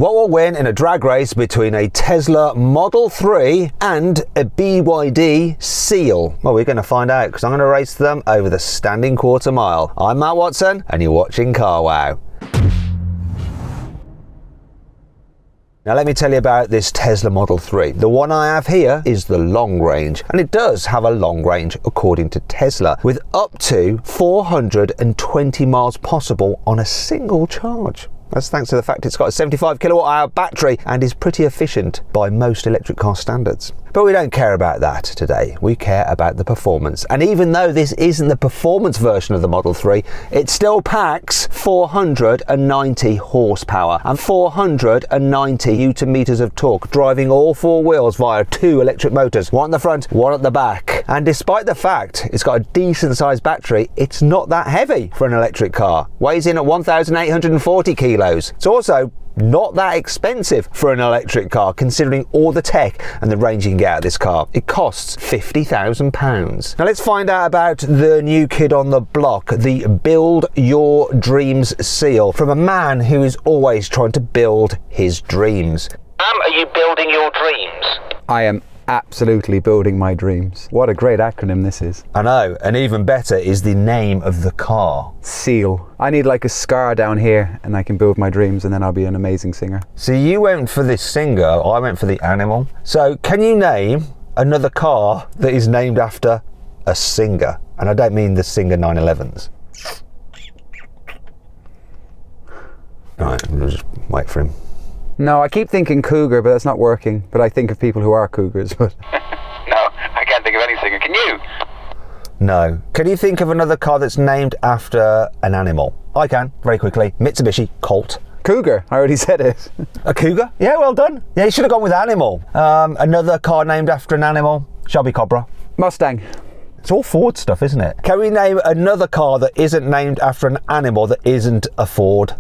What will win in a drag race between a Tesla Model 3 and a BYD Seal? Well, we're going to find out because I'm going to race them over the standing quarter mile. I'm Matt Watson and you're watching CarWow. Now let me tell you about this Tesla Model 3. The one I have here is the long range, and it does have a long range according to Tesla, with up to 420 miles possible on a single charge. That's thanks to the fact it's got a 75 kilowatt hour battery and is pretty efficient by most electric car standards. But we don't care about that today. We care about the performance. And even though this isn't the performance version of the Model 3, it still packs 490 horsepower and 490 newton meters of torque, driving all four wheels via two electric motors, one at the front, one at the back. And despite the fact it's got a decent sized battery, it's not that heavy for an electric car. Weighs in at 1,840 kilos. It's also not that expensive for an electric car, considering all the tech and the range you can get out of this car. It costs £50,000. Now let's find out about the new kid on the block, the Build Your Dreams Seal, from a man who is always trying to build his dreams. Are you building your dreams? I am absolutely building my dreams. What a great acronym this is. I know, and even better is the name of the car. Seal. I need like a scar down here and I can build my dreams and then I'll be an amazing singer. So you went for this singer, I went for the animal. So can you name another car that is named after a singer? And I don't mean the Singer 911s. Alright, we'll just wait for him. No, I keep thinking cougar, but that's not working. But I think of people who are cougars, but... No, I can't think of any singer. Can you? No. Can you think of another car that's named after an animal? I can, very quickly. Mitsubishi Colt. Cougar, I already said it. A cougar? Yeah, well done. Yeah, you should have gone with animal. Another car named after an animal? Shelby Cobra. Mustang. It's all Ford stuff, isn't it? Can we name another car that isn't named after an animal that isn't a Ford?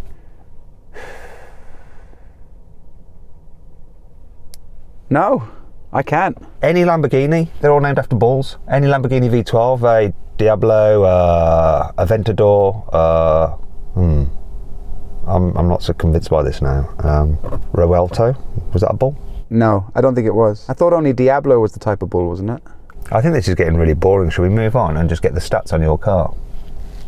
No, I can't. Any Lamborghini, they're all named after bulls. Any Lamborghini V12, a Diablo, a Aventador, I'm not so convinced by this now. Rowelto, was that a bull? No, I don't think it was. I thought only Diablo was the type of bull, wasn't it? I think this is getting really boring. Should we move on and just get the stats on your car?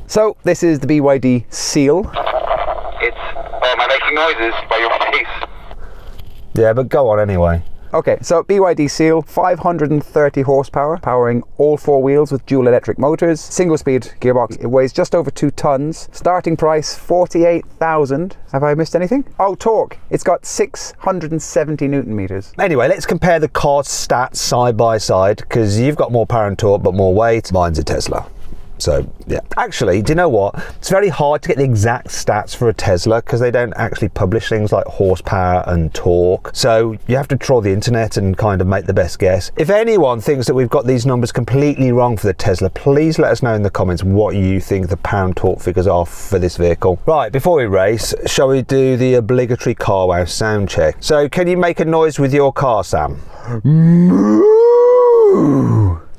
So, this is the BYD Seal. It's... am I making noises by your face? Yeah, but go on anyway. Okay, so BYD Seal, 530 horsepower, powering all four wheels with dual electric motors, single speed gearbox. It weighs just over 2 tons. Starting price, 48,000. Have I missed anything? Oh, torque. It's got 670 newton meters. Anyway, let's compare the car's stats side by side, because you've got more power and torque, but more weight. Mine's a Tesla. So, yeah. Actually, do you know what? It's very hard to get the exact stats for a Tesla because they don't actually publish things like horsepower and torque. So you have to trawl the internet and kind of make the best guess. If anyone thinks that we've got these numbers completely wrong for the Tesla, please let us know in the comments what you think the pound torque figures are for this vehicle. Right, before we race, shall we do the obligatory CarWow sound check? So can you make a noise with your car, Sam?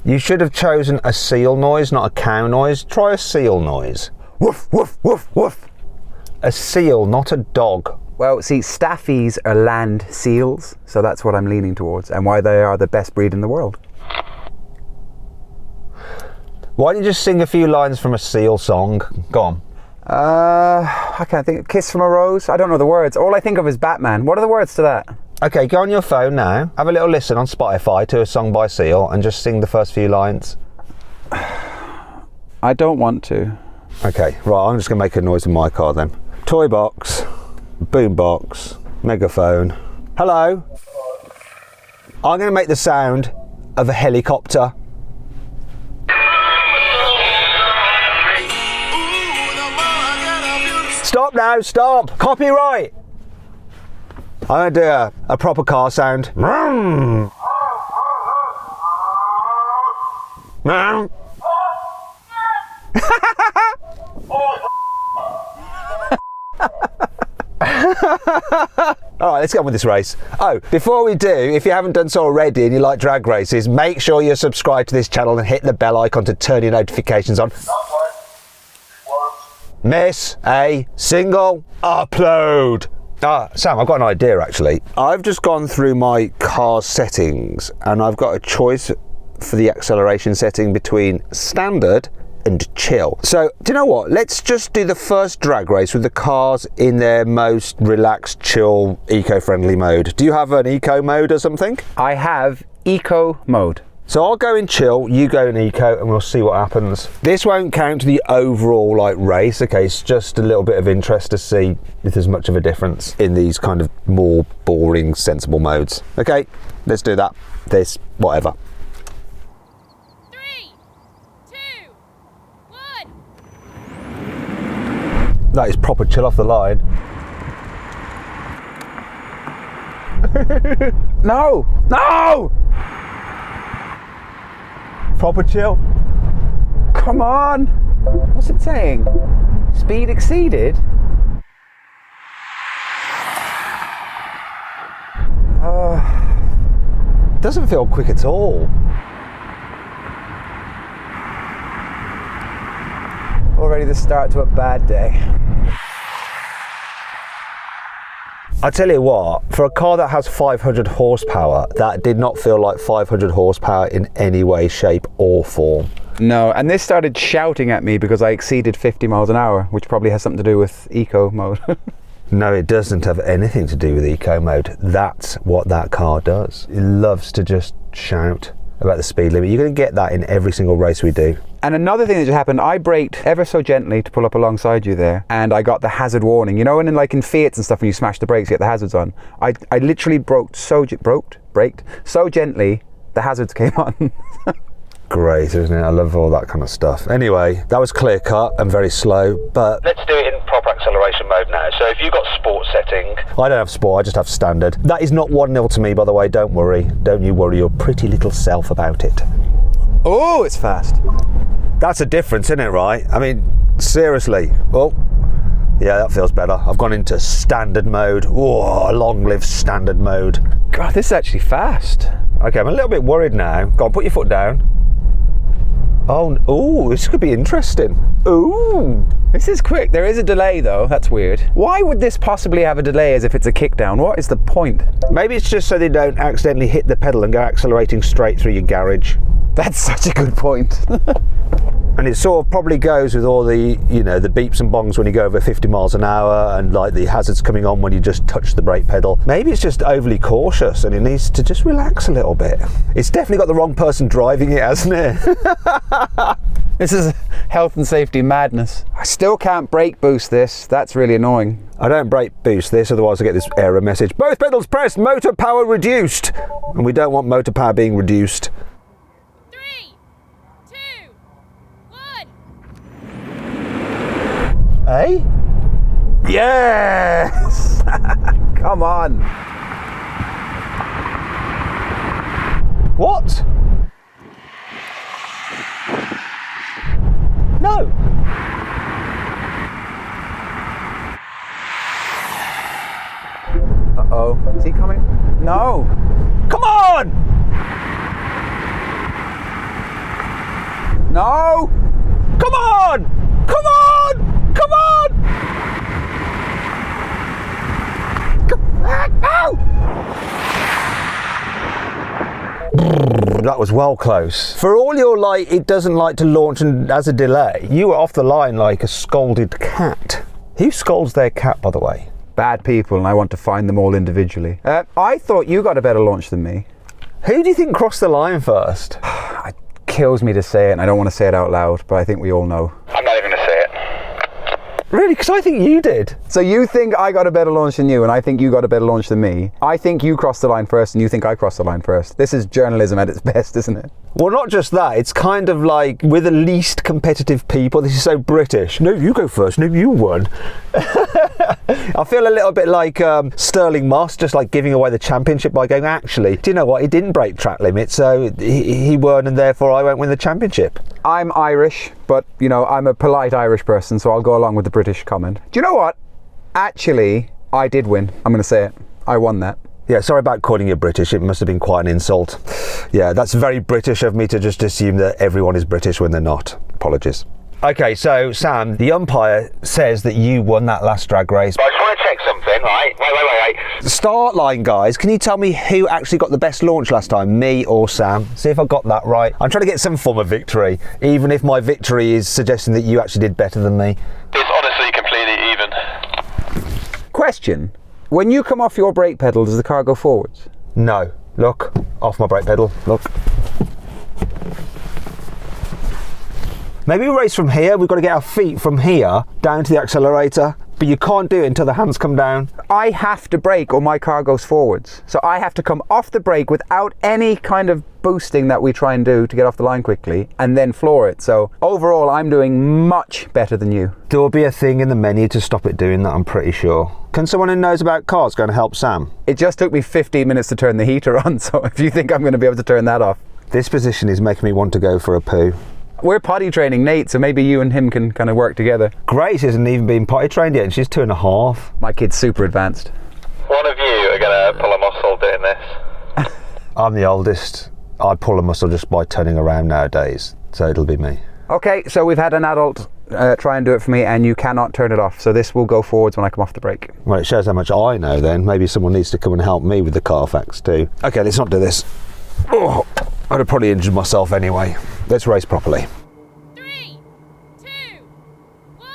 You should have chosen a seal noise, not a cow noise. Try a seal noise. Woof, woof, woof, woof. A seal, not a dog. Well, see, staffies are land seals, so that's what I'm leaning towards, and why they are the best breed in the world. Why don't you just sing a few lines from a seal song? Go on. I can't think. Kiss from a Rose? I don't know the words. All I think of is Batman. What are the words to that? Okay, go on your phone now, have a little listen on Spotify to a song by Seal and just sing the first few lines. I don't want to. Okay, right, I'm just going to make a noise in my car then. Toy box, boom box, megaphone. Hello? I'm going to make the sound of a helicopter. Stop now, stop! Copyright! I'm going to do a proper car sound. Alright, let's get on with this race. Oh, before we do, if you haven't done so already and you like drag races, make sure you're subscribed to this channel and hit the bell icon to turn your notifications on. Miss a single upload. Sam, I've got an idea actually. I've just gone through my car settings and I've got a choice for the acceleration setting between standard and chill. So, do you know what? Let's just do the first drag race with the cars in their most relaxed, chill, eco-friendly mode. Do you have an eco mode or something? I have eco mode. So I'll go in chill, you go in eco, and we'll see what happens. This won't count to the overall race, okay? It's just a little bit of interest to see if there's much of a difference in these kind of more boring, sensible modes. Okay, let's do that. This, whatever. 3, 2, 1. That is proper chill off the line. No! No! Proper chill. Come on! What's it saying? Speed exceeded? Doesn't feel quick at all. Already the start to a bad day. I tell you what, for a car that has 500 horsepower, that did not feel like 500 horsepower in any way, shape or form. No, and this started shouting at me because I exceeded 50 miles an hour, which probably has something to do with eco mode. No, it doesn't have anything to do with eco mode. That's what that car does. It loves to just shout about the speed limit. You're going to get that in every single race we do. And another thing that just happened, I braked ever so gently to pull up alongside you there, and I got the hazard warning. You know, when in Fiats and stuff, when you smash the brakes, you get the hazards on. I literally braked so gently, the hazards came on. Great, isn't it? I love all that kind of stuff. Anyway, that was clear cut and very slow, but Let's do it in proper acceleration mode now. So if you've got sport setting, I don't have sport, I just have standard. That is not 1-0 to me, by the way, don't worry. Don't you worry your pretty little self about it. Oh, it's fast. That's a difference, isn't it, right? I mean, seriously. Oh, yeah, that feels better. I've gone into standard mode. Oh, long live standard mode. God, this is actually fast. Okay, I'm a little bit worried now. Go on, put your foot down. Oh, ooh, this could be interesting. Ooh. This is quick. There is a delay though, that's weird. Why would this possibly have a delay as if it's a kickdown? What is the point? Maybe it's just so they don't accidentally hit the pedal and go accelerating straight through your garage. That's such a good point. And it sort of probably goes with all the, you know, the beeps and bongs when you go over 50 miles an hour and like the hazards coming on when you just touch the brake pedal. Maybe it's just overly cautious and it needs to just relax a little bit. It's definitely got the wrong person driving it, hasn't it? This is health and safety madness. I still can't brake boost this. That's really annoying. I don't brake boost this, otherwise I get this error message. Both pedals pressed, motor power reduced. And we don't want motor power being reduced. 3, 2, 1. Eh? Yes! Come on. What? No. Uh-oh. Is he coming? No. Come on! No! Come on! Come on! Come on! No! That was well close. For all your it doesn't like to launch and has a delay, you were off the line like a scolded cat. Who scolds their cat, by the way? Bad people, and I want to find them all individually. I thought you got a better launch than me. Who do you think crossed the line first? It kills me to say it, and I don't want to say it out loud, but I think we all know. I'm not even going to say it. Really? Because I think you did. So you think I got a better launch than you, and I think you got a better launch than me. I think you crossed the line first, and you think I crossed the line first. This is journalism at its best, isn't it? Well, not just that. It's kind of like we're the least competitive people. This is so British. No, you go first. No, you won. I feel a little bit like Sterling Moss, just like giving away the championship by going, actually, do you know what? He didn't break track limit, so he won, and therefore I won't win the championship. I'm Irish, but, you know, I'm a polite Irish person, so I'll go along with the British comment. Do you know what? Actually, I did win. I'm going to say it. I won that. Yeah, sorry about calling you British. It must have been quite an insult. Yeah, that's very British of me to just assume that everyone is British when they're not. Apologies. Okay, so Sam, the umpire says that you won that last drag race. But I just want to check something. right. Wait. The start line, guys. Can you tell me who actually got the best launch last time, me or Sam? See if I got that right. I'm trying to get some form of victory, even if my victory is suggesting that you actually did better than me. It's honestly completely even. Question. When you come off your brake pedal, does the car go forwards? No. Look. Off my brake pedal. Look. Maybe we race from here. We've got to get our feet from here down to the accelerator. But you can't do it until the hands come down. I have to brake or my car goes forwards. So I have to come off the brake without any kind of boosting that we try and do to get off the line quickly and then floor it. So overall, I'm doing much better than you. There will be a thing in the menu to stop it doing that, I'm pretty sure. Can someone who knows about cars go and help Sam? It just took me 15 minutes to turn the heater on. So if you think I'm going to be able to turn that off. This position is making me want to go for a poo. We're potty training Nate, so maybe you and him can kind of work together. Grace isn't even been potty trained yet, and she's 2.5. My kid's super advanced. One of you are going to pull a muscle doing this. I'm the oldest. I pull a muscle just by turning around nowadays, so it'll be me. Okay, so we've had an adult try and do it for me, and you cannot turn it off. So this will go forwards when I come off the brake. Well, it shows how much I know then. Maybe someone needs to come and help me with the Carfax too. Okay, let's not do this. Oh, I'd have probably injured myself anyway. Let's race properly. 3, 2, 1.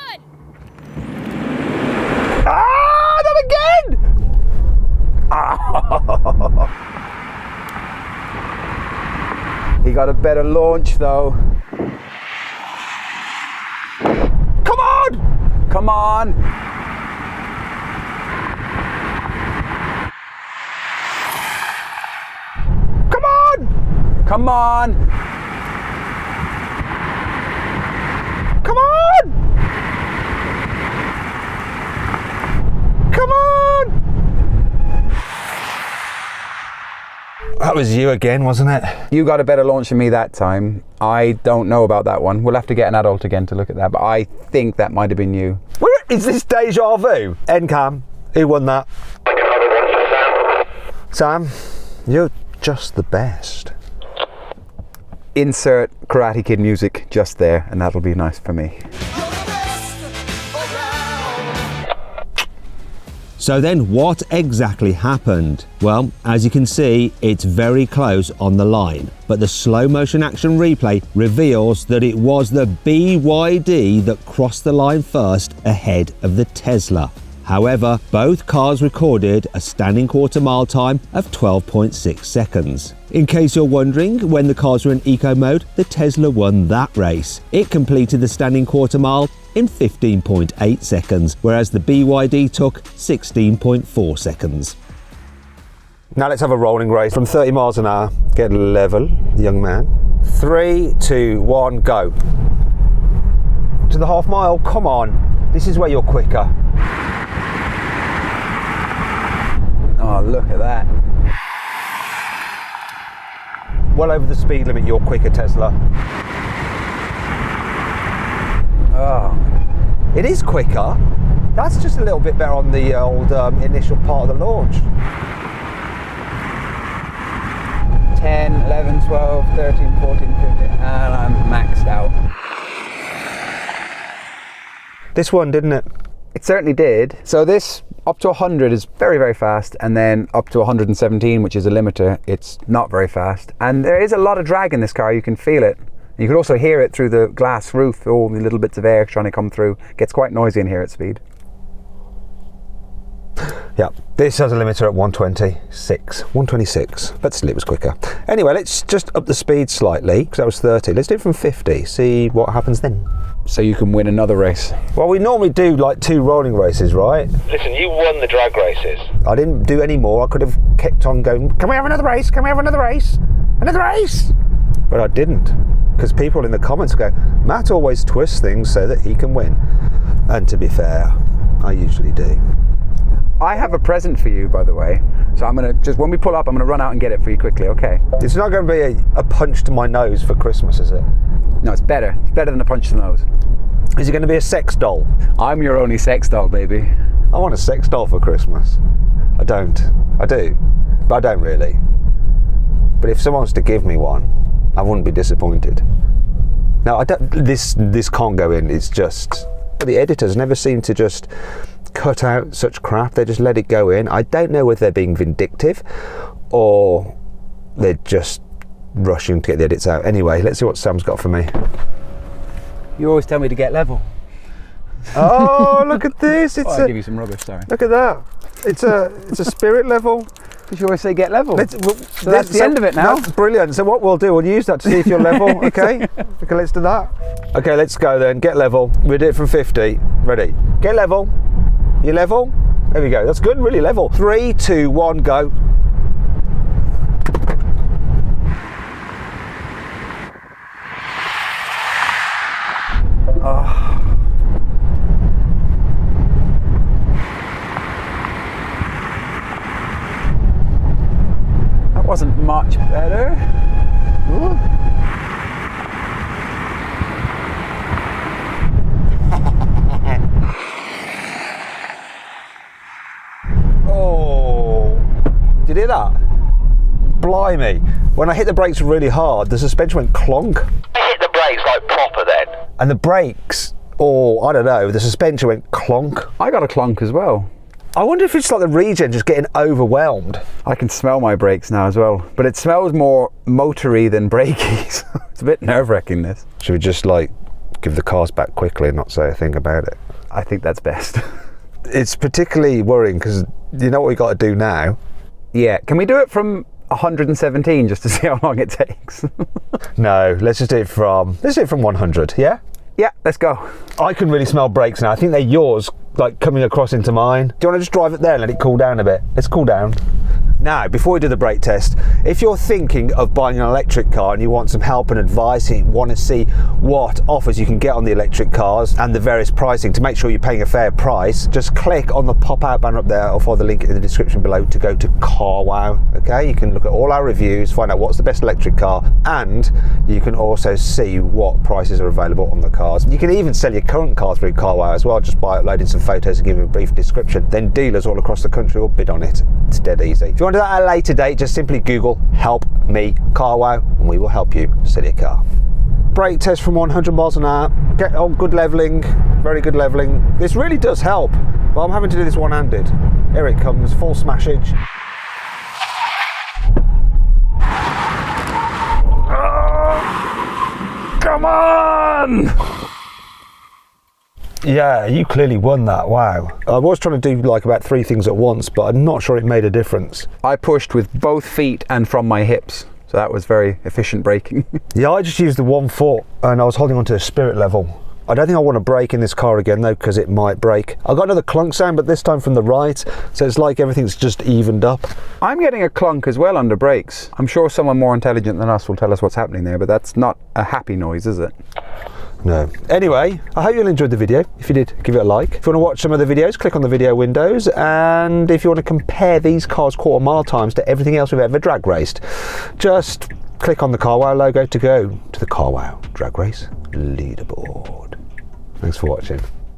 Ah, not again! He got a better launch though. Come on! Come on! Come on! Come on! Come on! Come on! That was you again, wasn't it? You got a better launch than me that time. I don't know about that one. We'll have to get an adult again to look at that, but I think that might have been you. Where is this deja vu? NCAM, who won that? Like another one for Sam. Sam, you're just the best. Insert Karate Kid music just there, and that'll be nice for me. So then what exactly happened? Well, as you can see, it's very close on the line, but the slow motion action replay reveals that it was the BYD that crossed the line first ahead of the Tesla. However, both cars recorded a standing quarter mile time of 12.6 seconds. In case you're wondering, when the cars were in eco mode, the Tesla won that race. It completed the standing quarter mile in 15.8 seconds, whereas the BYD took 16.4 seconds. Now let's have a rolling race from 30 miles an hour. Get level, young man. 3, 2, 1, go. To the half mile, come on. This is where you're quicker. Oh, look at that. Well over the speed limit, you're quicker, Tesla. Oh. It is quicker. That's just a little bit better on the old initial part of the launch. 10, 11, 12, 13, 14, 15, and I'm maxed out. This one, didn't it? It certainly did. So this up to 100 is very, very fast, and then up to 117, which is a limiter, it's not very fast. And there is a lot of drag in this car, you can feel it. You can also hear it through the glass roof, all the little bits of air trying to come through. It gets quite noisy in here at speed. Yeah, this has a limiter at 126, but still it was quicker. Anyway, let's just up the speed slightly, because that was 30. Let's do it from 50, see what happens then. So you can win another race. Well, we normally do like 2 rolling races, right? Listen, you won the drag races. I didn't do any more. I could have kept on going, can we have another race? Can we have another race? Another race? But I didn't, because people in the comments go, Matt always twists things so that he can win. And to be fair, I usually do. I have a present for you, by the way. So I'm going to, just when we pull up, I'm going to run out and get it for you quickly, okay? It's not going to be a punch to my nose for Christmas, is it? No, it's better. It's better than a punch to the nose. Is it going to be a sex doll? I'm your only sex doll, baby. I want a sex doll for Christmas. I don't. I do, but I don't really. But if someone was to give me one, I wouldn't be disappointed. No, I don't. This can't go in. It's just the editors never seem to just cut out such crap. They just let it go in. I don't know whether they're being vindictive or they're just rushing to get the edits out. Anyway, let's see what Sam's got for me. You always tell me to get level. Oh, look at this! It's I'll give you some rubbish, sorry. look at that. It's a spirit level. Because you always say get level. So that's the end of it now. That's brilliant. So what we'll do, we'll use that to see if you're level. Okay. Okay, let's do that. Okay, let's go then. Get level. We'll do it from 50. Ready? Get level. You level? There we go. That's good. Really level. 3, 2, 1, go. Wasn't much better. Ooh. Oh, did you hear that? Blimey. When I hit the brakes really hard, the suspension went clonk. I hit the brakes like proper then. And the brakes, or I don't know, the suspension went clonk. I got a clunk as well. I wonder if it's like the regen just getting overwhelmed. I can smell my brakes now as well, but it smells more motory than brakey, so it's a bit nerve-wracking this. Should we just like give the cars back quickly and not say a thing about it? I think that's best. It's particularly worrying because you know what we got to do now? Yeah, can we do it from 117 just to see how long it takes? No, let's do it from 100, yeah? Yeah, let's go. I can really smell brakes now. I think they're yours, like coming across into mine. Do you want to just drive it there and let it cool down a bit? Let's cool down. Now, before we do the brake test, if you're thinking of buying an electric car and you want some help and advice and you want to see what offers you can get on the electric cars and the various pricing to make sure you're paying a fair price, just click on the pop-out banner up there or follow the link in the description below to go to Carwow. Okay, you can look at all our reviews, find out what's the best electric car, and you can also see what prices are available on the cars. You can even sell your current car through Carwow as well, just by uploading some photos and giving a brief description. Then dealers all across the country will bid on it. It's dead easy. If you want to do that at a later date, just simply Google "Help Me Carwow" and we will help you sell your car. Brake test from 100 miles an hour. Get on good leveling, very good leveling. This really does help, but I'm having to do this one-handed. Here it comes, full smashage. Come on! Yeah, you clearly won that, wow. I was trying to do like about 3 things at once, but I'm not sure it made a difference. I pushed with both feet and from my hips, so that was very efficient braking. Yeah, I just used the 1 foot and I was holding on to a spirit level. I don't think I want to brake in this car again though, because it might break. I got another clunk sound, but this time from the right, so it's like everything's just evened up. I'm getting a clunk as well under brakes. I'm sure someone more intelligent than us will tell us what's happening there, but that's not a happy noise, is it? No. Anyway, I hope you all enjoyed the video. If you did, give it a like. If you want to watch some of the videos, click on the video windows. And if you want to compare these cars' quarter mile times to everything else we've ever drag raced, just click on the Carwow logo to go to the Carwow Drag Race leaderboard. Thanks for watching.